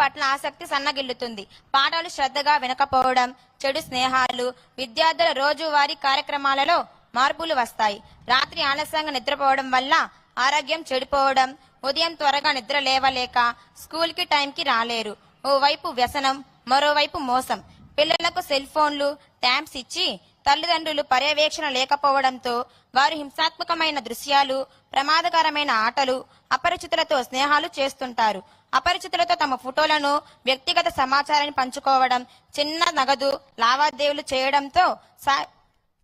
పట్ల ఆసక్తి సన్నగిల్లుతుంది. పాఠాలు శ్రద్ధగా వినకపోవడం, చెడు స్నేహాలు, విద్యార్థుల రోజువారీ కార్యక్రమాలలో మార్పులు వస్తాయి. రాత్రి ఆలస్యంగా నిద్రపోవడం వల్ల ఆరోగ్యం చెడిపోవడం, ఉదయం త్వరగా నిద్ర లేవలేక స్కూల్కి టైంకి రాలేరు. ఓవైపు వ్యసనం, మరోవైపు మోసం. పిల్లలకు సెల్ ఫోన్లు, ట్యాబ్స్ ఇచ్చి తల్లిదండ్రులు పర్యవేక్షణ లేకపోవడంతో వారు హింసాత్మకమైన దృశ్యాలు, ప్రమాదకరమైన ఆటలు, అపరిచితులతో స్నేహాలు చేస్తుంటారు. అపరిచితులతో తమ ఫోటోలను, వ్యక్తిగత సమాచారాన్ని పంచుకోవడం, చిన్న నగదు లావాదేవీలు చేయడంతో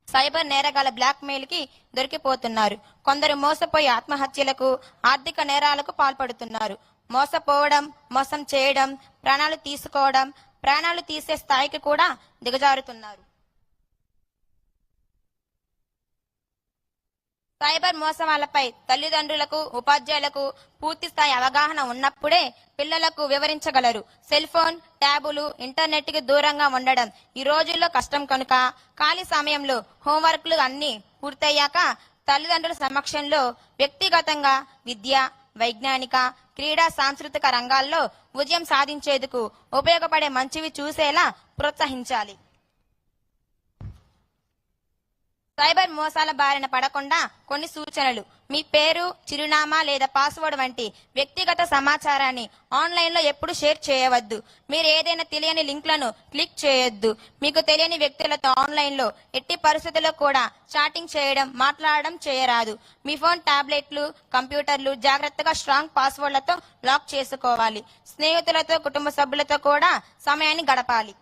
సైబర్ నేరగాల బ్లాక్ మెయిల్ కి దొరికిపోతున్నారు. కొందరు మోసపోయి ఆత్మహత్యలకు, ఆర్థిక నేరాలకు పాల్పడుతున్నారు. మోసపోవడం, మోసం చేయడం, ప్రాణాలు తీసే స్థాయికి కూడా దిగజారుతున్నారు. సైబర్ మోసవాలపై తల్లిదండ్రులకు, ఉపాధ్యాయులకు పూర్తి స్థాయి అవగాహన ఉన్నప్పుడే పిల్లలకు వివరించగలరు. సెల్ ఫోన్, ట్యాబులు, ఇంటర్నెట్ కి దూరంగా ఉండడం ఈ రోజుల్లో కష్టం కనుక ఖాళీ సమయంలో హోంవర్క్లు అన్ని పూర్తయ్యాక తల్లిదండ్రుల సమక్షంలో వ్యక్తిగతంగా విద్య, వైజ్ఞానిక, క్రీడా, సాంస్కృతిక రంగాల్లో విజయం సాధించేందుకు ఉపయోగపడే మంచివి చూసేలా ప్రోత్సహించాలి. సైబర్ మోసాల బారిన పడకుండా కొన్ని సూచనలు. మీ పేరు, చిరునామా లేదా పాస్వర్డ్ వంటి వ్యక్తిగత సమాచారాన్ని ఆన్లైన్లో ఎప్పుడు షేర్ చేయవద్దు. మీరు ఏదైనా తెలియని లింక్లను క్లిక్ చేయొద్దు. మీకు తెలియని వ్యక్తులతో ఆన్లైన్లో ఎట్టి పరిస్థితుల్లో కూడా చాటింగ్ చేయడం, మాట్లాడడం చేయరాదు. మీ ఫోన్, టాబ్లెట్లు, కంప్యూటర్లు జాగ్రత్తగా స్ట్రాంగ్ పాస్వర్డ్లతో లాక్ చేసుకోవాలి. స్నేహితులతో, కుటుంబ సభ్యులతో కూడా సమయాన్ని గడపాలి.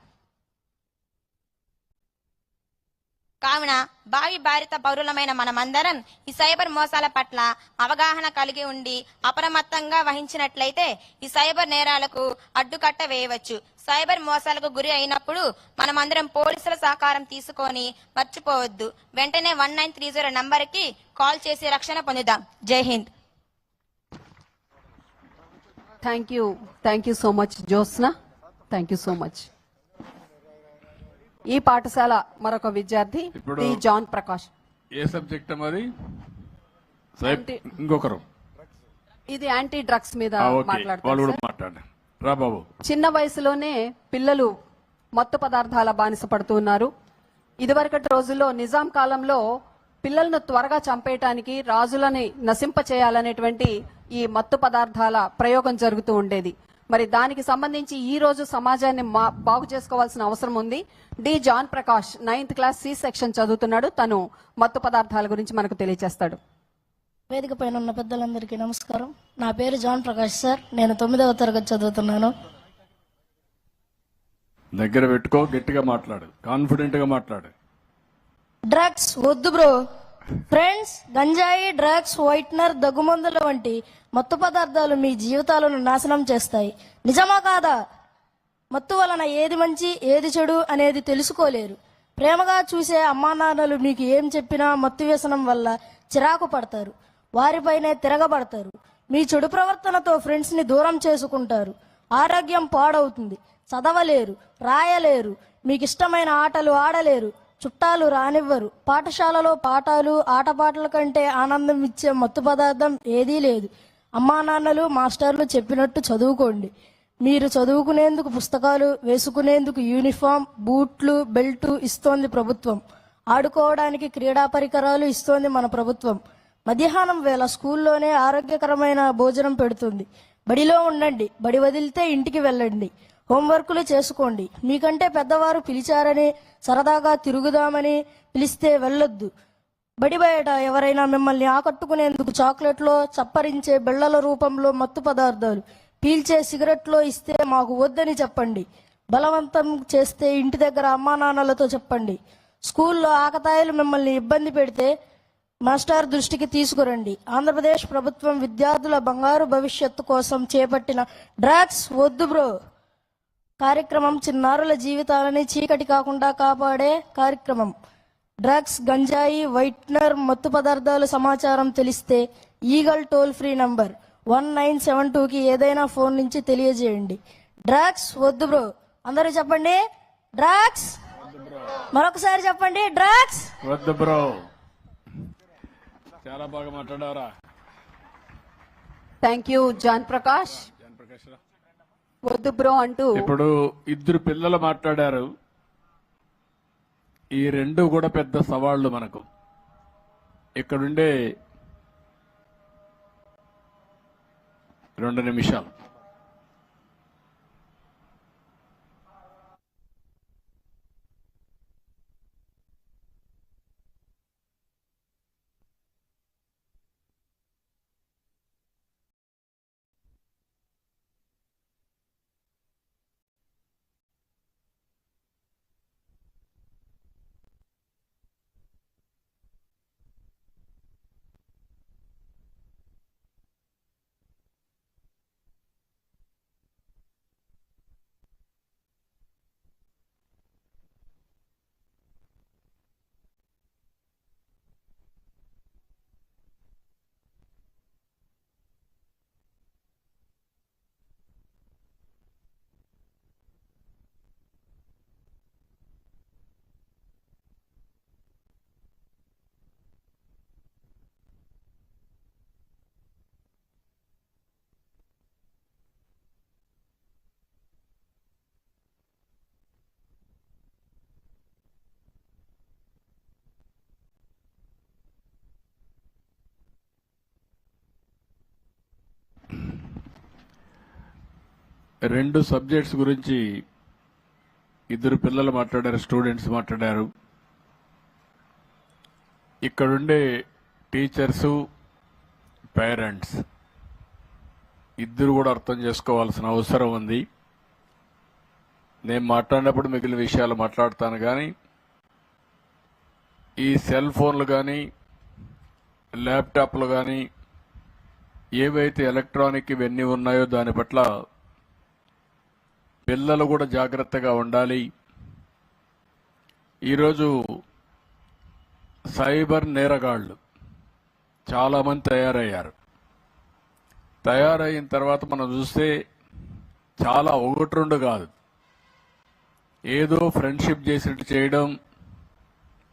కావున భావి భారత పౌరులమైన మనమందరం ఈ సైబర్ మోసాల పట్ల అవగాహన కలిగి ఉండి అప్రమత్తంగా వహించినట్లయితే ఈ సైబర్ నేరాలకు అడ్డుకట్ట వేయవచ్చు. సైబర్ మోసాలకు గురి అయినప్పుడు మనమందరం పోలీసుల సహకారం తీసుకొని మర్చిపోవద్దు. వెంటనే 1930 నంబర్కి కాల్ చేసి రక్షణ పొందుదాం. జై Hind. Thank you so much Jyotsna. Thank you so much. ఈ పాఠశాల మరొక విద్యార్థి జాన్ ప్రకాష్. ఏ సబ్జెక్ట్ మరి? ఇంకొకరు ఇది యాంటీ డ్రగ్స్ మీద మాట్లాడతారు. రా బాబు. చిన్న వయసులోనే పిల్లలు మత్తు పదార్థాల బానిస పడుతున్నారు. ఇదివరకటి రోజుల్లో నిజాం కాలంలో పిల్లలను త్వరగా చంపేయటానికి, రాజులని నశింప చేయాలనేటువంటి ఈ మత్తు పదార్థాల ప్రయోగం జరుగుతూ ఉండేది. మరి దానికి సంబంధించి ఈ రోజు సమాజాన్ని బాగు చేసుకోవాల్సిన అవసరం ఉంది. John Prakash 9th class C section చదువుతున్నాడు. తను మత్తు పదార్థాల గురించి మనకు తెలియజేస్తాడు. వేదిక పైన ఉన్న పెద్దలందరికీ నమస్కారం. నా పేరు జాన్ ప్రకాష్ సార్. నేను 9వ తరగతి చదువుతున్నాను. దగ్గర పెట్టుకో, గట్టిగా మాట్లాడు, కాన్ఫిడెంట్ గా మాట్లాడు. డ్రగ్స్ వద్దు బ్రో. ఫ్రెండ్స్, గంజాయి, డ్రగ్స్, వైట్నర్, దగ్గుమందుల వంటి మత్తు పదార్థాలు మీ జీవితాలను నాశనం చేస్తాయి. నిజమా కాదా? మత్తు వలన ఏది మంచి, ఏది చెడు అనేది తెలుసుకోలేరు. ప్రేమగా చూసే అమ్మా నాన్నలు మీకు ఏం చెప్పినా మత్తు వ్యసనం వల్ల చిరాకు పడతారు, వారిపైనే తిరగబడతారు. మీ చెడు ప్రవర్తనతో ఫ్రెండ్స్ ని దూరం చేసుకుంటారు. ఆరోగ్యం పాడవుతుంది. చదవలేరు, రాయలేరు, మీకు ఇష్టమైన ఆటలు ఆడలేరు, చుట్టాలు రానివ్వరు. పాఠశాలలో పాఠాలు, ఆటపాటల కంటే ఆనందం ఇచ్చే మత్తు పదార్థం ఏదీ లేదు. అమ్మా నాన్నలు, మాస్టర్లు చెప్పినట్టు చదువుకోండి. మీరు చదువుకునేందుకు పుస్తకాలు, వేసుకునేందుకు యూనిఫామ్, బూట్లు, బెల్టు ఇస్తోంది ప్రభుత్వం. ఆడుకోవడానికి క్రీడా పరికరాలు ఇస్తోంది మన ప్రభుత్వం. మధ్యాహ్నం వేళ స్కూల్లోనే ఆరోగ్యకరమైన భోజనం పెడుతుంది. బడిలో ఉండండి, బడి వదిలితే ఇంటికి వెళ్ళండి. హోంవర్కులు చేసుకోండి. మీకంటే పెద్దవారు పిలిచారని, సరదాగా తిరుగుదామని పిలిస్తే వెళ్ళొద్దు. బడి బయట ఎవరైనా మిమ్మల్ని ఆకట్టుకునేందుకు చాక్లెట్లో, చప్పరించే బిళ్లల రూపంలో మత్తు పదార్థాలు, పీల్చే సిగరెట్లో ఇస్తే మాకు వద్దని చెప్పండి. బలవంతం చేస్తే ఇంటి దగ్గర అమ్మా నాన్నలతో చెప్పండి. స్కూల్లో ఆకతాయిలు మిమ్మల్ని ఇబ్బంది పెడితే మాస్టర్ దృష్టికి తీసుకురండి. ఆంధ్రప్రదేశ్ ప్రభుత్వం విద్యార్థుల బంగారు భవిష్యత్తు కోసం చేపట్టిన డ్రగ్స్ వద్దు బ్రో కార్యక్రమం చిన్నారుల జీవితాలని చీకటి కాకుండా కాపాడే కార్యక్రమం. డ్రగ్స్, గంజాయి, వైట్నర్, మత్తు పదార్థాల సమాచారం తెలిస్తే ఈగల్ టోల్ ఫ్రీ నంబర్ 1972కి ఏదైనా ఫోన్ నుంచి తెలియజేయండి. డ్రగ్స్ వద్దు బ్రో. అందరూ చెప్పండి, డ్రగ్స్. మరొకసారి చెప్పండి, డ్రగ్స్ వద్దు బ్రో. చాలా బాగా మాట్లాడారా. Thank you John Prakash. వద్దు బ్రో అంటూ ఇప్పుడు ఇద్దరు పిల్లలు మాట్లాడారు. ఈ రెండు కూడా పెద్ద సవాళ్లు మనకు. ఇక్కడుండే 2 నిమిషాలు. రెండు సబ్జెక్ట్స్ గురించి ఇద్దరు పిల్లలు మాట్లాడారు, స్టూడెంట్స్ మాట్లాడారు. ఇక్కడుండే టీచర్సు, పేరెంట్స్ ఇద్దరు కూడా అర్థం చేసుకోవాల్సిన అవసరం ఉంది. నేను మాట్లాడినప్పుడు మిగిలిన విషయాలు మాట్లాడతాను, కానీ ఈ సెల్ ఫోన్లు కానీ ల్యాప్టాప్లు కానీ ఏవైతే ఎలక్ట్రానిక్ ఇవన్నీ ఉన్నాయో దాని పట్ల పిల్లలు కూడా జాగ్రత్తగా ఉండాలి. ఈరోజు సైబర్ నేరగాళ్లు చాలామంది తయారయ్యారు. తయారైన తర్వాత మనం చూస్తే చాలా 1-2 కాదు, ఏదో ఫ్రెండ్షిప్ చేసినట్టు చేయడం,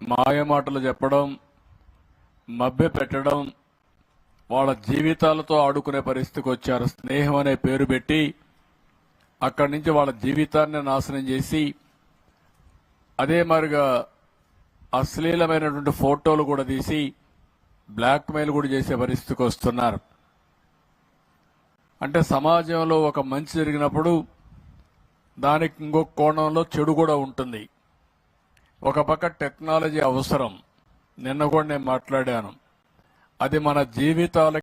మాయమాటలు చెప్పడం, మభ్య పెట్టడం, వాళ్ళ జీవితాలతో ఆడుకునే పరిస్థితికి వచ్చారు. స్నేహం అనే పేరు పెట్టి అక్కడి నుంచి వాళ్ళ జీవితాన్ని నాశనం చేసి అదే మరిగా అశ్లీలమైనటువంటి ఫోటోలు కూడా తీసి బ్లాక్మెయిల్ కూడా చేసే పరిస్థితికి వస్తున్నారు. అంటే సమాజంలో ఒక మంచి జరిగినప్పుడు దానికి ఇంకొక కోణంలో చెడు కూడా ఉంటుంది. ఒక పక్క టెక్నాలజీ అవసరం, నిన్న కూడా నేను మాట్లాడాను, అది మన జీవితాలకి